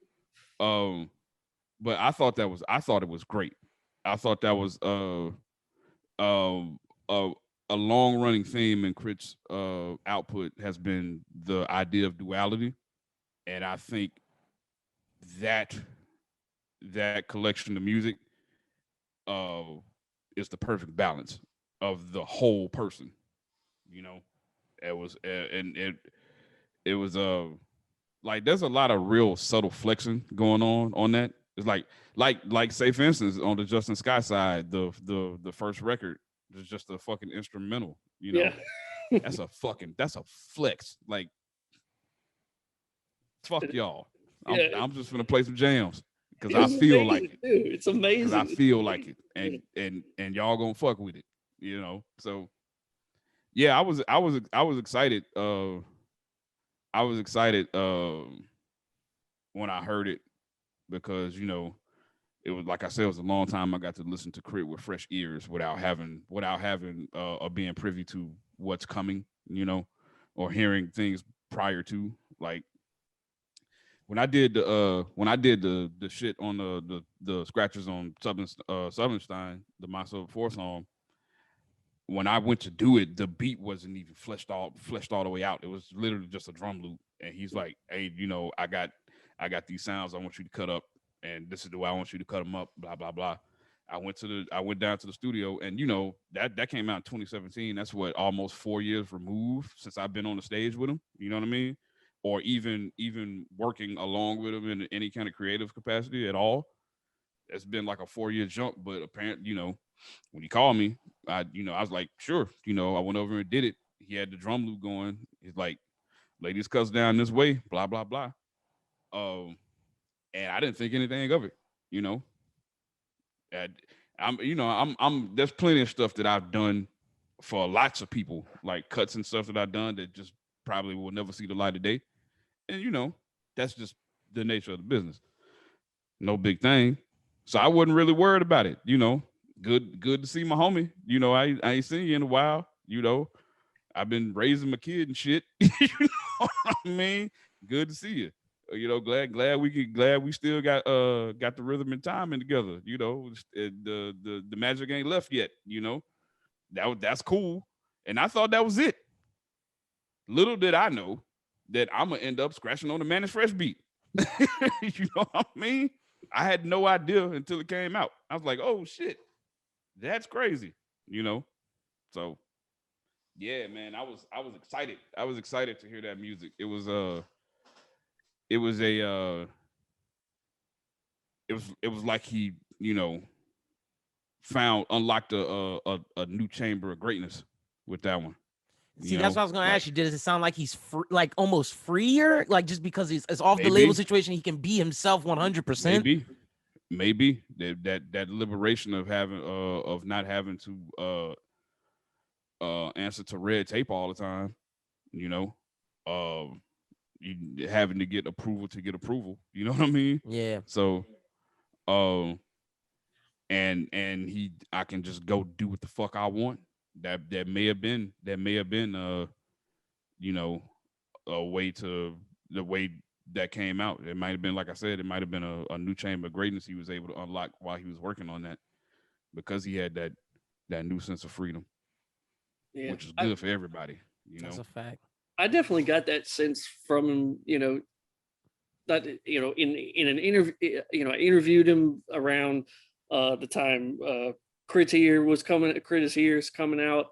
but I thought it was great. I thought that was um a long running theme in K.R.I.T's output has been the idea of duality, and I think that collection of music uh is the perfect balance of the whole person. You know, it was and it was like there's a lot of real subtle flexing going on that. It's like say for instance on the Justin Sky side, the first record is just a fucking instrumental. You know, Yeah. that's a flex. Like fuck y'all. I'm just gonna play some jams because I feel like it. Dude, it's amazing. Because I feel like it, and y'all gonna fuck with it. You know, so yeah, I was excited. I was excited when I heard it because it was like I said, it was a long time I got to listen to K.R.I.T with fresh ears without having or being privy to what's coming, or hearing things prior to. Like when I did the shit on the scratches on Southernstein, the Myself Before song. When I went to do it, the beat wasn't even fleshed all the way out. It was literally just a drum loop. And he's like, "Hey, I got these sounds I want you to cut up, and this is the way I want you to cut them up." Blah blah blah. I went down to the studio, and that came out in 2017. That's what, almost 4 years removed since I've been on the stage with him. You know what I mean? Or even working along with him in any kind of creative capacity at all. It's been like a 4-year jump, but apparently, when he called me, I was like, sure. I went over and did it. He had the drum loop going. He's like, lay these cuts down this way, blah, blah, blah. And I didn't think anything of it, And there's plenty of stuff that I've done for lots of people, like cuts and stuff that I've done that just probably will never see the light of day. And, that's just the nature of the business. No big thing. So I wasn't really worried about it, Good to see my homie. I ain't seen you in a while. I've been raising my kid and shit. You know what I mean? Good to see you. Glad we still got the rhythm and timing together. The magic ain't left yet. That's cool. And I thought that was it. Little did I know that I'm gonna end up scratching on the Managed Fresh beat. You know what I mean? I had no idea until it came out. I was like, oh shit, that's crazy, So yeah, man, I was excited. I was excited to hear that music. It was like he, unlocked a new chamber of greatness with that one. See, that's what I was going to ask you. Does it sound like he's like almost freer? Like just because it's off the label situation, he can be himself 100%? Maybe that liberation of having of not having to answer to red tape all the time, you having to get approval to get approval. You know what I mean? Yeah. So, and I can just go do what the fuck I want. That may have been a way to the way that came out. It might have been, like I said, it might have been a new chamber of greatness he was able to unlock while he was working on that, because he had that new sense of freedom, which is good for everybody. That's a fact. I definitely got that sense from him. That in an interview, I interviewed him around the time K.R.I.T is coming out,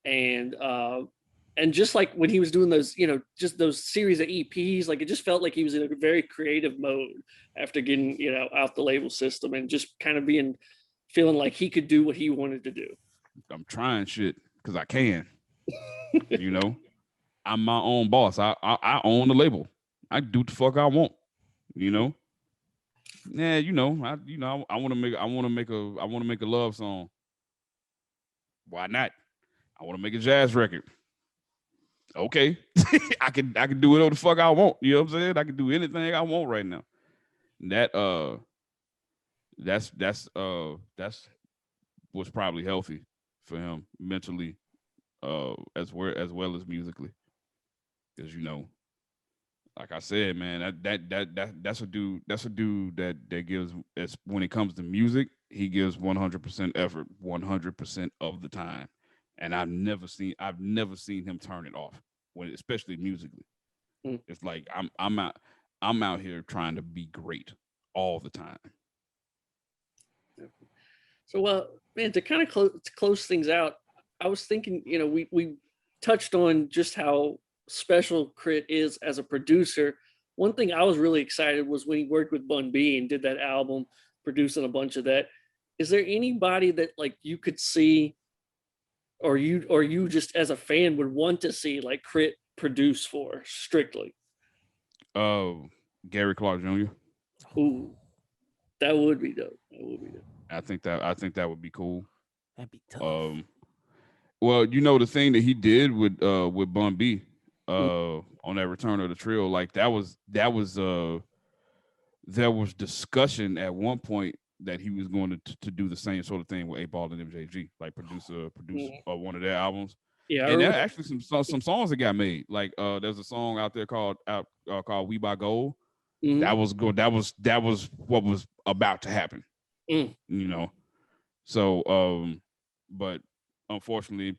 and just like when he was doing those, just those series of EPs, like it just felt like he was in a very creative mode after getting, out the label system and just kind of feeling like he could do what he wanted to do. I'm trying shit because I can, I'm my own boss. I own the label. I do what the fuck I want, Yeah, I want to make a love song. Why not? I want to make a jazz record. Okay, I can do whatever the fuck I want. You know what I'm saying? I can do anything I want right now. That that's was probably healthy for him mentally, as well as musically, because like I said, man, that's a dude. That's a dude that gives. As when it comes to music, he gives 100% effort, 100% of the time, and I've never seen him turn it off. When especially musically, Mm. it's like I'm out here trying to be great all the time. So, man, to kind of close things out, I was thinking, we touched on just how special K.R.I.T is as a producer. One thing I was really excited was when he worked with Bun B and did that album, producing a bunch of that. Is there anybody that like you could see, or you just as a fan would want to see like K.R.I.T produce for strictly? Gary Clark Jr. Ooh, that would be dope. That would be dope. I think that would be cool. That'd be tough. Well, the thing that he did with Bun B on that Return of the Trill, like there was discussion at one point that he was going to do the same sort of thing with 8 Ball and MJG, like produce one of their albums. Yeah, And there are actually some songs that got made. Like there's a song out there called We Buy Gold. Mhm. That was good. That was what was about to happen. Mm. So but unfortunately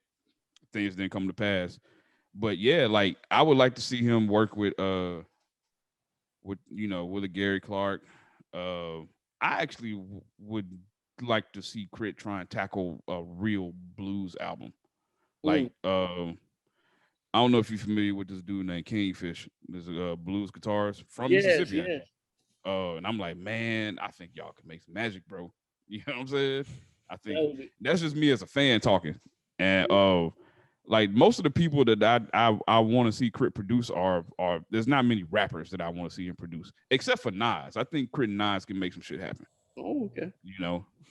things didn't come to pass. But yeah, like I would like to see him work with a Gary Clark. I actually would like to see K.R.I.T try and tackle a real blues album. Like I don't know if you're familiar with this dude named Kingfish. There's a blues guitarist from Mississippi. Yes. And I'm like, man, I think y'all can make some magic, bro. You know what I'm saying? I think That would be- that's just me as a fan talking. And like most of the people that I want to see K.R.I.T produce are there's not many rappers that I want to see him produce, except for Nas. I think K.R.I.T and Nas can make some shit happen. Oh, okay.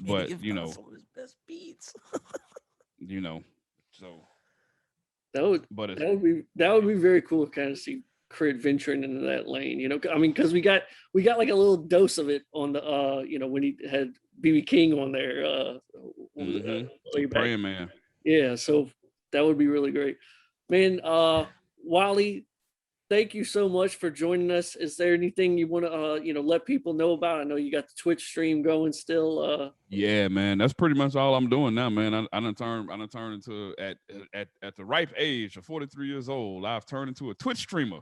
But You've got some of his best beats. So that would be very cool to kind of see K.R.I.T venturing into that lane. I mean, because we got like a little dose of it on the when he had BB King on there. Way back. Praying Man. Yeah, so that would be really great, man. Wally, thank you so much for joining us. Is there anything you want to let people know about? I know you got the Twitch stream going still. Yeah, man, that's pretty much all I'm doing now, man. I done turned into at the ripe age of 43 years old. I've turned into a Twitch streamer.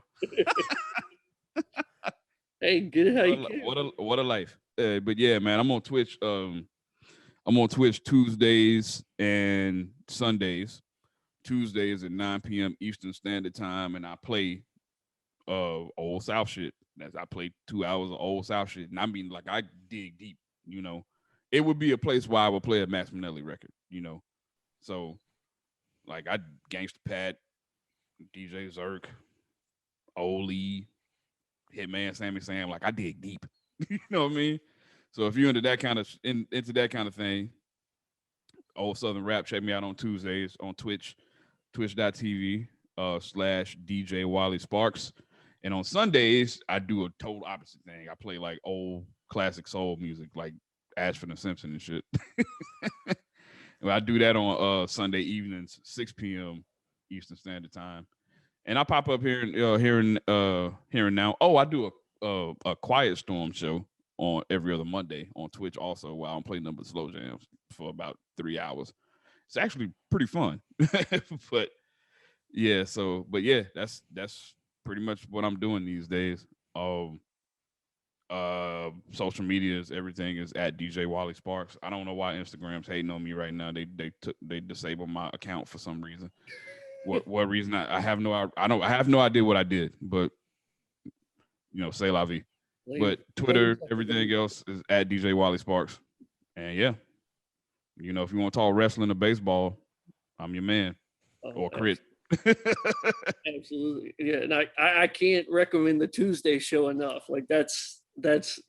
Hey, get it how you can. What a life. But yeah, man, I'm on Twitch. I'm on Twitch Tuesdays and Sundays. Tuesdays at 9 p.m. Eastern Standard Time, and I play old South shit. As I play 2 hours of old South shit, and I mean, like, I dig deep. It would be a place where I would play a Max Minnelli record. So like I Gangsta Pat, DJ Zerk, Oli, Hitman, Sammy Sam. Like I dig deep. You know what I mean? So if you're into that kind of into that kind of thing, old Southern rap, check me out on Tuesdays on Twitch, twitch.tv /DJ Wally Sparks. And on Sundays, I do a total opposite thing. I play like old classic soul music, like Ashford and Simpson and shit. And I do that on Sunday evenings, 6 p.m. Eastern Standard Time. And I pop up here and now. Oh, I do a Quiet Storm show on every other Monday on Twitch also, while I'm playing number slow jams for about 3 hours. It's actually pretty fun. But yeah, that's pretty much what I'm doing these days. Social medias, everything is at DJ Wally Sparks. I don't know why Instagram's hating on me right now. They disabled my account for some reason. What reason? I have no idea what I did, but say la vie. But Twitter, everything else is at DJ Wally Sparks. And yeah, if you want to talk wrestling or baseball, I'm your man. Or K.R.I.T. Absolutely. Yeah. And I can't recommend the Tuesday show enough. Like that's That's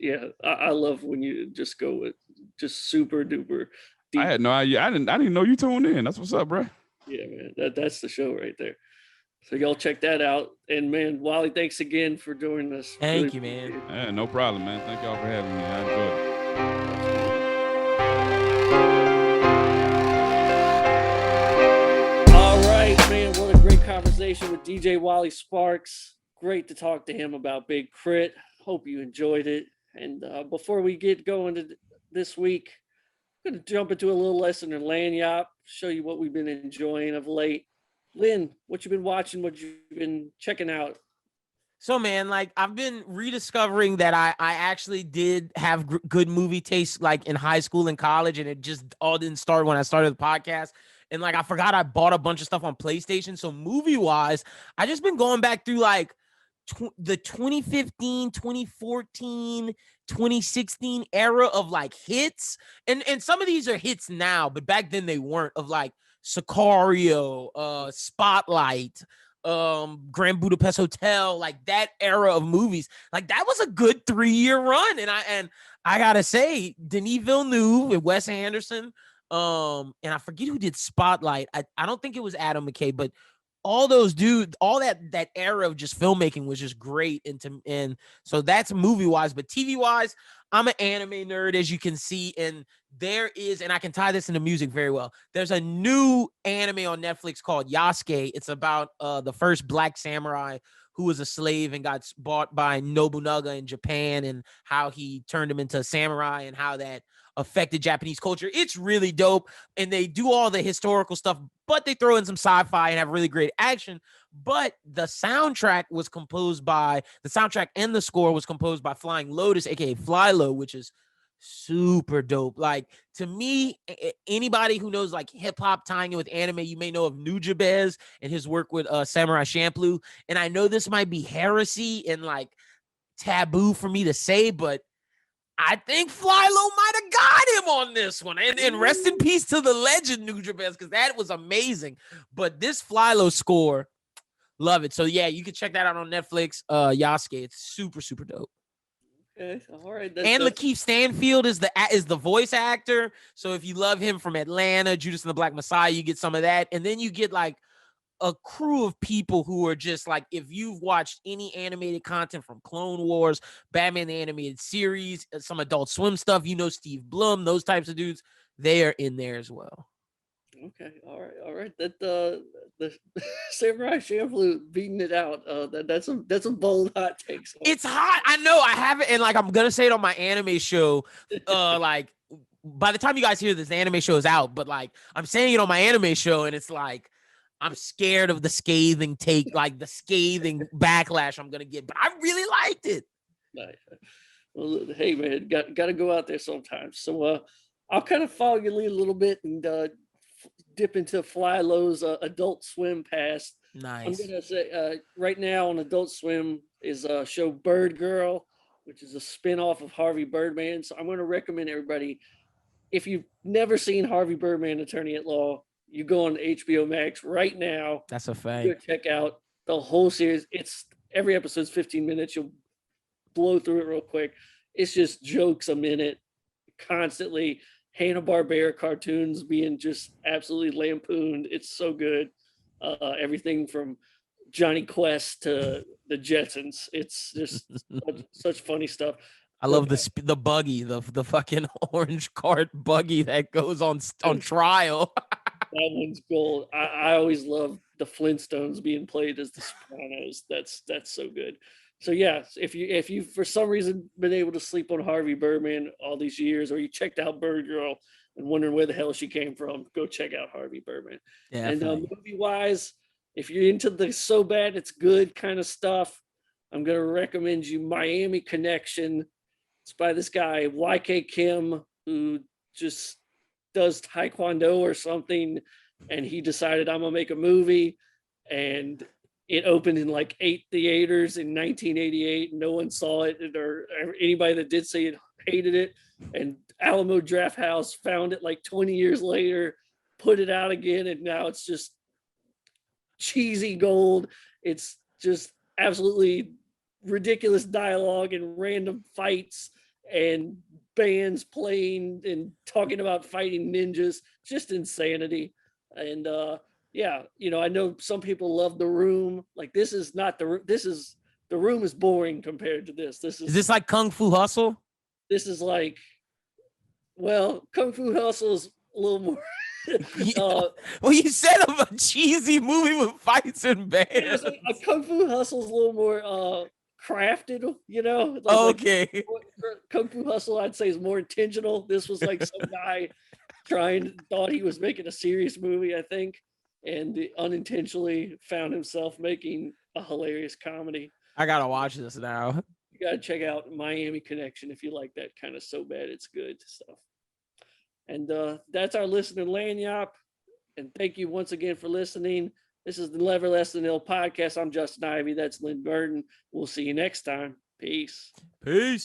I love when you just go with just super duper I deep. had no idea. I didn't know you tuned in. That's what's up, bro. Yeah, man. That's the show right there. So y'all check that out. And man, Wally, thanks again for doing this. Thank you, man. Yeah, no problem, man. Thank y'all for having me. I enjoyed it. All right, man. What a great conversation with DJ Wally Sparks. Great to talk to him about Big KRIT. Hope you enjoyed it. And before we get going to this week, I'm going to jump into a little lesson in Lanyap, show you what we've been enjoying of late. Lyn, what you been watching, what you've been checking out? So, man, like I've been rediscovering that I actually did have good movie taste like in high school and college, and it just all didn't start when I started the podcast. And like I forgot I bought a bunch of stuff on PlayStation. So movie wise, I just been going back through like the 2015, 2014, 2016 era of like hits. And some of these are hits now, but back then they weren't, of like Sicario, Spotlight, Grand Budapest Hotel, like that era of movies. Like that was a good 3-year run. And I gotta say, Denis Villeneuve and Wes Anderson, and I forget who did Spotlight. I don't think it was Adam McKay, but all those dudes, all that era of just filmmaking was just great. And so that's movie wise, but TV wise, I'm an anime nerd, as you can see. And there is, and I can tie this into music very well. There's a new anime on Netflix called Yasuke. It's about the first black samurai who was a slave and got bought by Nobunaga in Japan, and how he turned him into a samurai and how that affected Japanese culture. It's really dope. And they do all the historical stuff, but they throw in some sci-fi and have really great action. But the soundtrack and the score was composed by Flying Lotus, aka Flylo, which is super dope. Like, to me, anybody who knows like hip hop tying in with anime, you may know of Nujabes and his work with Samurai Champloo. And I know this might be heresy and like taboo for me to say, but I think Flylo might have got him on this one. And rest in peace to the legend Nujabes, because that was amazing. But this Flylo score, love it. So yeah, you can check that out on Netflix. Yasuke, it's super, super dope. Okay, all right. And Lakeith Stanfield is the voice actor. So if you love him from Atlanta, Judas and the Black Messiah, you get some of that. And then you get like a crew of people who are just like, if you've watched any animated content from Clone Wars, Batman the Animated Series, some Adult Swim stuff, you know, Steve Blum, those types of dudes, they are in there as well. Okay, all right. That the Samurai Champloo beating it out. That's a bold hot take. So. It's hot. I know. I have it, and like I'm gonna say it on my anime show. Like by the time you guys hear this, the anime show is out. But like I'm saying it on my anime show, and it's like I'm scared of the scathing take, like the scathing backlash I'm gonna get. But I really liked it. Nice. Well, hey man, got to go out there sometimes. So I'll kind of follow your lead a little bit and dip into Flylo's Adult Swim past. Nice. I'm gonna say right now on Adult Swim is a show Bird Girl, which is a spin-off of Harvey Birdman. So I'm going to recommend everybody, if you've never seen Harvey Birdman, Attorney at Law, you go on HBO Max right now. That's a fact. Go check out the whole series. It's every episode's 15 minutes. You'll blow through it real quick. It's just jokes a minute constantly. Hanna-Barbera cartoons being just absolutely lampooned. It's so good. Everything from Johnny Quest to the Jetsons. It's just such funny stuff. I love the buggy, the fucking orange cart buggy that goes on trial. That one's gold. I always love the Flintstones being played as the Sopranos. That's so good. So yeah, if you for some reason been able to sleep on Harvey Birdman all these years, or you checked out Bird Girl and wondering where the hell she came from, go check out Harvey Birdman. Yeah. And movie wise, if you're into the so bad it's good kind of stuff, I'm gonna recommend you Miami Connection. It's by this guy YK Kim, who just does taekwondo or something, and he decided I'm gonna make a movie, and it opened in like 8 theaters in 1988. No one saw it, or anybody that did see it hated it. And Alamo Drafthouse found it like 20 years later, put it out again, and now it's just cheesy gold. It's just absolutely ridiculous dialogue and random fights and bands playing and talking about fighting ninjas, just insanity. And yeah, you know, I know some people love The Room. Like this is not The Room is boring compared to this. Is this like Kung Fu Hustle? This is like, well, Kung Fu Hustle is a little more. Well, you said of a cheesy movie with fights and bands. A Kung Fu Hustle is a little more crafted, you know. Okay. Like, Kung Fu Hustle, I'd say, is more intentional. This was like some guy thought he was making a serious movie, I think, and unintentionally found himself making a hilarious comedy. I gotta watch this now. You gotta check out Miami Connection if you like that kind of so bad it's good stuff. And that's our listener lanyard. And thank you once again for listening. This is the Never Less Than Ill podcast. I'm Justin Ivy. That's Lynn Burton. We'll see you next time. Peace. Peace.